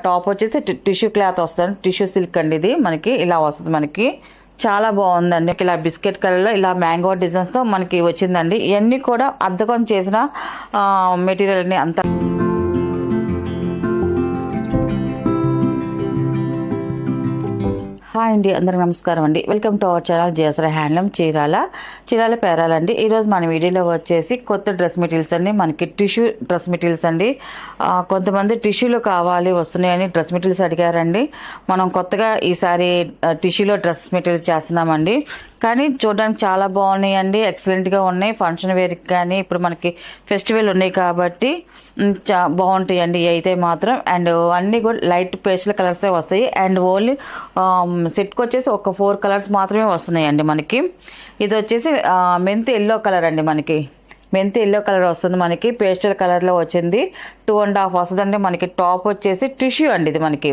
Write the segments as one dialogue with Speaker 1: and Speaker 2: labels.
Speaker 1: Top వచ్చేసి tissue cloth వస్తుంది, tissue silk అండి. ఇది మనకి ఇలా వస్తుంది, మనకి చాలా బాగుందండి. ఇలా బిస్కెట్ కలర్లో ఇలా మ్యాంగో డిజైన్స్తో మనకి వచ్చిందండి. ఇవన్నీ కూడా అద్దకం చేసిన మెటీరియల్ని అంతా. హాయ్ అండి, అందరికి నమస్కారం అండి. Welcome to our channel JSR handloom Chirala పేరాలండి. ఈరోజు మన వీడియోలో వచ్చేసి కొత్త డ్రెస్ మెటీరియల్స్ అండి, మనకి టిష్యూ డ్రెస్ మెటీరియల్స్ అండి. కొంతమంది టిష్యూలో కావాలి వస్తున్నాయని డ్రెస్ మెటీరియల్స్ అడిగారండి. మనం కొత్తగా ఈసారి టిష్యూలో డ్రెస్ మెటీరియల్ చేస్తున్నామండి. కానీ చూడడానికి చాలా బాగున్నాయండి, ఎక్సలెంట్గా ఉన్నాయి. ఫంక్షన్ వేర్కి కానీ ఇప్పుడు మనకి ఫెస్టివల్ ఉన్నాయి కాబట్టి బాగుంటాయండి ఇవి అయితే మాత్రం. అండ్ అన్నీ కూడా లైట్ పేస్టల్ కలర్సే వస్తాయి. అండ్ ఓన్లీ సెట్కి వచ్చేసి ఒక 4 కలర్స్ మాత్రమే వస్తున్నాయండి మనకి. ఇది వచ్చేసి మెంతి ఎల్లో కలర్ అండి, మనకి మెంతి ఎల్లో కలర్ వస్తుంది. మనకి పేస్టల్ కలర్లో వచ్చింది. 2.5 వస్తుందండి. మనకి టాప్ వచ్చేసి టిష్యూ అండి, ఇది మనకి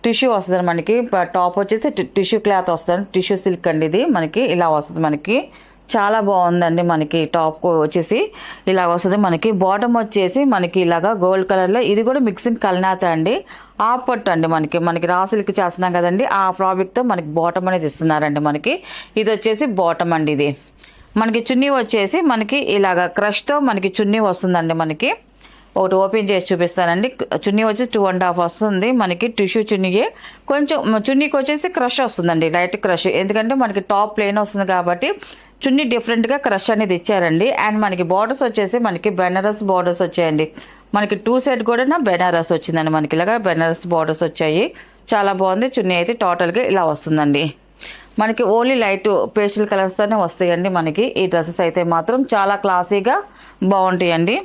Speaker 1: టిష్యూ వస్తుంది. మనకి టాప్ వచ్చేసి టిష్యూ క్లాత్ వస్తుంది, టిష్యూ సిల్క్ అండి. ఇది మనకి ఇలా వస్తుంది, మనకి చాలా బాగుందండి. మనకి టాప్ వచ్చేసి ఇలా వస్తుంది. మనకి బాటమ్ వచ్చేసి మనకి ఇలాగా గోల్డ్ కలర్లో, ఇది కూడా మిక్సింగ్ కల్నాథ అండి. ఆ పట్టు అండి, మనకి రా సిల్క్ చేస్తున్నాం కదండి, ఆ ఫ్రాబ్రిక్తో మనకి బాటమ్ అనేది ఇస్తున్నారండి. మనకి ఇది వచ్చేసి బాటమ్ అండి. ఇది మనకి చున్నీ వచ్చేసి మనకి ఇలాగా క్రష్తో మనకి చున్నీ వస్తుందండి. మనకి ఒకటి ఓపెన్ చేసి చూపిస్తానండి. చున్నీ వచ్చి 2.5 వస్తుంది. మనకి టిష్యూ చున్నీయే, కొంచెం చున్నీకి వచ్చేసి క్రష్ వస్తుందండి, లైట్ క్రష్. ఎందుకంటే మనకి టాప్ ప్లేన్ వస్తుంది కాబట్టి చున్నీ డిఫరెంట్గా క్రష్ అనేది ఇచ్చారండి. అండ్ మనకి బార్డర్స్ వచ్చేసి మనకి బెనారస్ బార్డర్స్ వచ్చాయండి. మనకి 2 సైడ్ కూడా బెనారస్ వచ్చిందండి. మనకి ఇలాగా బెనారస్ బార్డర్స్ వచ్చాయి, చాలా బాగుంది. చున్నీ అయితే టోటల్గా ఇలా వస్తుందండి. మనకి ఓన్లీ లైట్ పేస్టల్ కలర్స్తోనే వస్తాయండి. మనకి ఈ డ్రెస్సెస్ అయితే మాత్రం చాలా క్లాసీగా బాగుంటాయండి.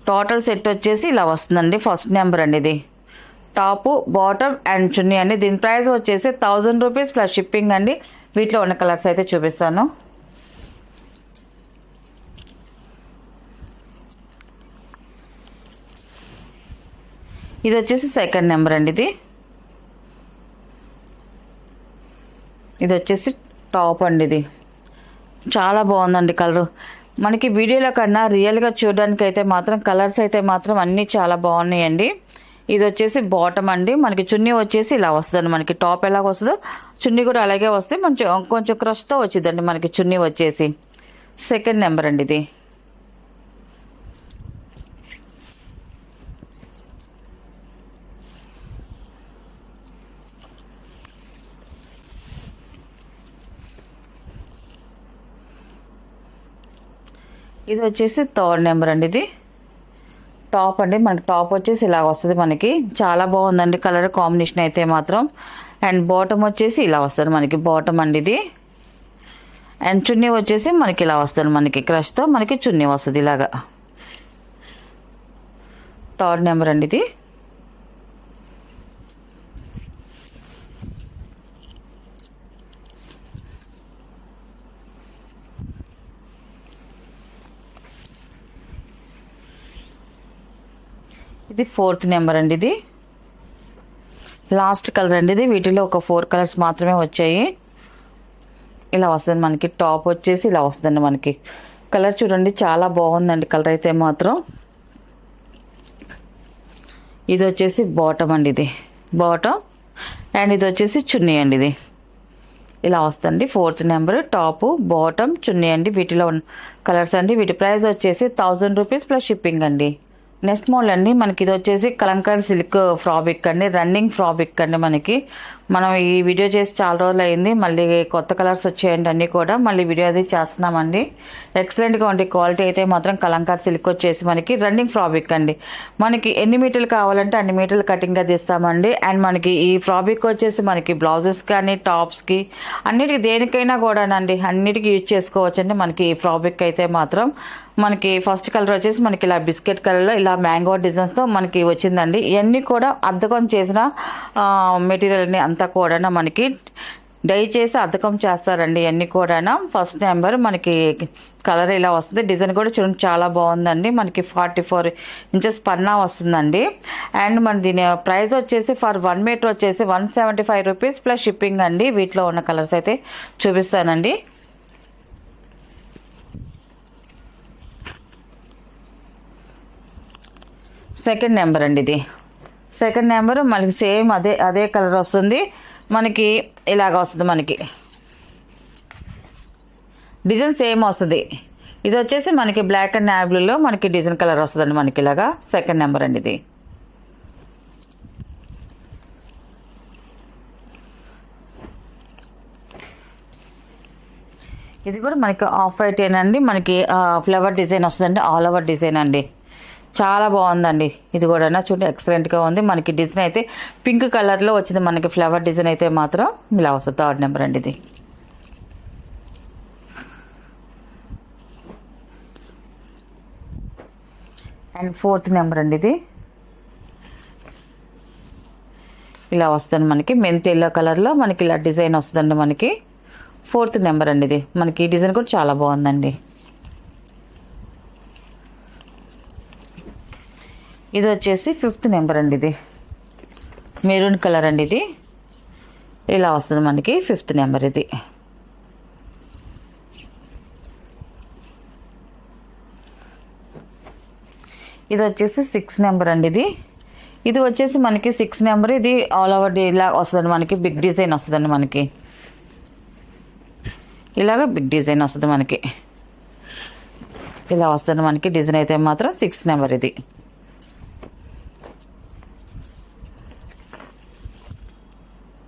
Speaker 1: టోటల్ సెట్ వచ్చేసి ఇలా వస్తుందండి. ఫస్ట్ నెంబర్ అండి, ఇది టాపు బాటమ్ అండ్ చున్నీ అండి. దీని ప్రైస్ వచ్చేసి 1000 రూపీస్ ప్లస్ షిప్పింగ్ అండి. వీటిలో ఉన్న కలర్స్ అయితే చూపిస్తాను. ఇది వచ్చేసి సెకండ్ నెంబర్ అండి. ఇది వచ్చేసి టాప్ అండి. ఇది చాలా బాగుందండి కలరు. మనకి వీడియోలో కన్నా రియల్గా చూడడానికి అయితే మాత్రం కలర్స్ అయితే మాత్రం అన్నీ చాలా బాగున్నాయండి. ఇది వచ్చేసి బాటమ్ అండి. మనకి చున్నీ వచ్చేసి ఇలా వస్తుంది. మనకి టాప్ ఎలాగ వస్తుందో చున్నీ కూడా అలాగే వస్తే కొంచెం క్రష్తో వచ్చిందండి. మనకి చున్నీ వచ్చేసి సెకండ్ నెంబర్ అండి. ఇది వచ్చేసి థర్డ్ నెంబర్ అండి. ఇది టాప్ అండి. మనకి టాప్ వచ్చేసి ఇలా వస్తుంది. మనకి చాలా బాగుందండి కలర్ కాంబినేషన్ అయితే మాత్రం. అండ్ బాటమ్ వచ్చేసి ఇలా వస్తుంది. మనకి బాటమ్ అండి ఇది. అండ్ చున్నీ వచ్చేసి మనకి ఇలా వస్తుంది. మనకి క్రష్తో మనకి చున్నీ వస్తుంది ఇలాగా. థర్డ్ నెంబర్ అండి. ఇది ఇది ఫోర్త్ నెంబర్ అండి. ఇది లాస్ట్ కలర్ అండి. ఇది వీటిలో ఒక 4 కలర్స్ మాత్రమే వచ్చాయి. ఇలా వస్తుంది. మనకి టాప్ వచ్చేసి ఇలా వస్తుందండి. మనకి కలర్ చూడండి, చాలా బాగుందండి కలర్ అయితే మాత్రం. ఇది వచ్చేసి బాటమ్ అండి. ఇది బాటమ్ అండ్ ఇది వచ్చేసి చున్నీ అండి. ఇది ఇలా వస్తుంది. ఫోర్త్ నెంబర్ టాపు బాటమ్ చున్నీ అండి. వీటిలో కలర్స్ అండి. వీటి ప్రైస్ వచ్చేసి 1000 రూపీస్ ప్లస్ షిప్పింగ్ అండి. నెక్స్ట్ మోడల్ అండి. మనకి ఇది వచ్చేసి కలంకారీ సిల్క్ ఫ్రాబ్రిక్ అండి, రన్నింగ్ ఫ్రాబ్రిక్ అండి. మనం ఈ వీడియో చేసి చాలా రోజులు అయింది. మళ్ళీ కొత్త కలర్స్ వచ్చాయండి అన్నీ కూడా. మళ్ళీ వీడియో అది చేస్తున్నామండి. ఎక్సలెంట్గా ఉండే క్వాలిటీ అయితే మాత్రం కలంకారీ సిల్క్ వచ్చేసి మనకి రన్నింగ్ ఫ్రాబ్రిక్ అండి. మనకి ఎన్ని మీటర్లు కావాలంటే అన్ని మీటర్లు కటింగ్గా తీస్తామండి. అండ్ మనకి ఈ ఫ్రాబ్రిక్ వచ్చేసి మనకి బ్లౌజెస్ కానీ టాప్స్కి అన్నిటికీ దేనికైనా కూడానండి, అన్నిటికీ యూజ్ చేసుకోవచ్చండి. మనకి ఈ ఫ్రాబ్రిక్ అయితే మాత్రం మనకి ఫస్ట్ కలర్ వచ్చేసి మనకి ఇలా బిస్కెట్ కలర్లో ఇలా మ్యాంగో డిజైన్స్తో మనకి వచ్చిందండి. ఇవన్నీ కూడా అద్దకం చేసిన మెటీరియల్ని అంతా కూడా మనకి డై చేసి అద్దకం చేస్తారండి. ఇవన్నీ కూడా ఫస్ట్ నెంబర్ మనకి కలర్ ఇలా వస్తుంది. డిజైన్ కూడా చూడండి చాలా బాగుందండి. మనకి 44 ఇంచెస్ పన్నా వస్తుందండి. అండ్ మన దీని ప్రైస్ వచ్చేసి ఫర్ 1 మీటర్ వచ్చేసి 175 రూపీస్ ప్లస్ షిప్పింగ్ అండి. వీటిలో ఉన్న కలర్స్ అయితే చూపిస్తానండి. సెకండ్ నెంబర్ అండి ఇది. సెకండ్ నెంబర్ మనకి సేమ్ అదే కలర్ వస్తుంది మనకి. ఇలాగ వస్తుంది మనకి డిజైన్ సేమ్ వస్తుంది. ఇది వచ్చేసి మనకి బ్లాక్ అండ్ నావీలో మనకి డిజైన్ కలర్ వస్తుందండి మనకి ఇలాగా. సెకండ్ నెంబర్ అండి ఇది. ఇది కూడా మనకి ఆఫ్ వైట్ ఏనండి మనకి ఫ్లవర్ డిజైన్ వస్తుందండి. ఆల్ ఓవర్ డిజైన్ అండి. చాలా బాగుందండి. ఇది కూడా చూడండి ఎక్సలెంట్గా ఉంది మనకి. డిజైన్ అయితే పింక్ కలర్లో వచ్చింది మనకి. ఫ్లవర్ డిజైన్ అయితే మాత్రం ఇలా వస్తుంది. థర్డ్ నెంబర్ అండి ఇది. అండ్ ఫోర్త్ నెంబర్ అండి ఇది. ఇలా వస్తుంది మనకి మెంతి ఎల్లో కలర్లో మనకి ఇలా డిజైన్ వస్తుందండి మనకి. ఫోర్త్ నెంబర్ అండి ఇది. మనకి ఈ డిజైన్ కూడా చాలా బాగుందండి. ఇది వచ్చేసి ఫిఫ్త్ నెంబర్ అండి ఇది. మెరూన్ కలర్ అండి ఇది. ఇలా వస్తుంది మనకి ఫిఫ్త్ నెంబర్ ఇది. ఇది వచ్చేసి 6 నెంబర్ అండి ఇది. ఇది వచ్చేసి మనకి 6 నెంబర్. ఇది ఆల్ ఓవర్ ఇలా వస్తుందండి మనకి. బిగ్ డిజైన్ వస్తుందండి మనకి. ఇలాగ బిగ్ డిజైన్ వస్తుంది మనకి. ఇలా వస్తుంది మనకి డిజైన్ అయితే మాత్రం 6 నెంబర్ ఇది.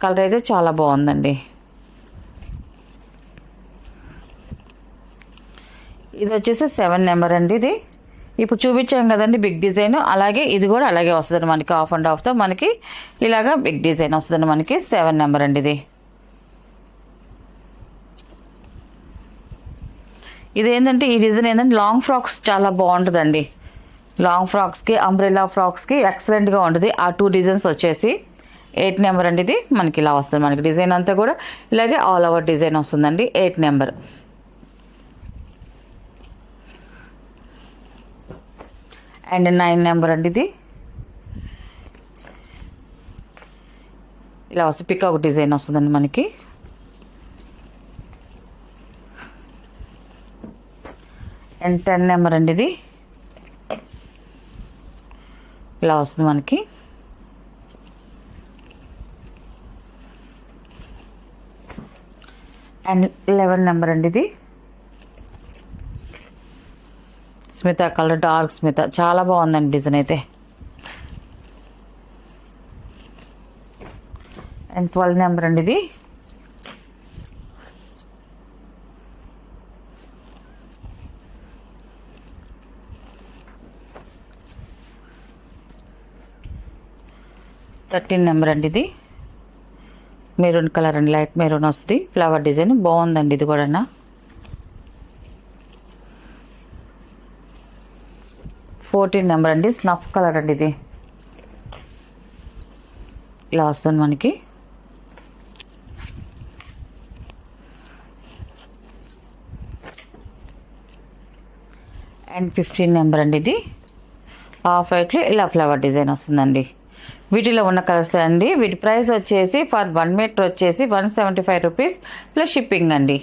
Speaker 1: కలర్ అయితే చాలా బాగుందండి. ఇది వచ్చేసి 7 నెంబర్ అండి ఇది. ఇప్పుడు చూపించాం కదండి బిగ్ డిజైన్. అలాగే ఇది కూడా అలాగే వస్తుందండి మనకి. ఆఫ్ అండ్ ఆఫ్తో మనకి ఇలాగా బిగ్ డిజైన్ వస్తుందండి మనకి. 7 నెంబర్ అండి ఇది. ఇది ఏంటంటే ఈ డిజైన్ ఏంటంటే లాంగ్ ఫ్రాక్స్ చాలా బాగుంటుందండి. లాంగ్ ఫ్రాక్స్కి అంబ్రెల్లా ఫ్రాక్స్కి ఎక్సలెంట్గా ఉంటుంది. ఆ 2 డిజైన్స్ వచ్చేసి 8 నెంబర్ అండి ఇది. మనకి ఇలా వస్తుంది మనకి డిజైన్ అంతా కూడా ఇలాగే ఆల్ ఓవర్ డిజైన్ వస్తుందండి. 8 నెంబర్. అండ్ 9 నెంబర్ అండి ఇది. ఇలా వస్తుంది పికాక్ డిజైన్ వస్తుందండి మనకి. అండ్ 10 నెంబర్ అండి ఇది. ఇలా వస్తుంది మనకి. అండ్ 11 నెంబర్ అండి ఇది. స్మిత కలర్ డార్క్ స్మిత చాలా బాగుందండి డిజైన్ అయితే. అండ్ 12 నెంబర్ అండి ఇది. థర్టీన్ నెంబర్ అండి ఇది. మెరూన్ కలర్ అండి. లైట్ మెరూన్ వస్తుంది. ఫ్లవర్ డిజైన్ బాగుందండి ఇది కూడా. 14 నెంబర్ అండి. స్నఫ్ కలర్ అండి ఇది. ఇలా వస్తుంది మనకి. అండ్ 15 నెంబర్ అండి ఇది. హాఫ్ వైట్లో ఇలా ఫ్లవర్ డిజైన్ వస్తుందండి. వీటిలో ఉన్న కలర్స్ అండి. వీటి ప్రైస్ వచ్చేసి ఫర్ 1 మీటర్ వచ్చేసి 175 రూపీస్ ప్లస్ షిప్పింగ్ అండి.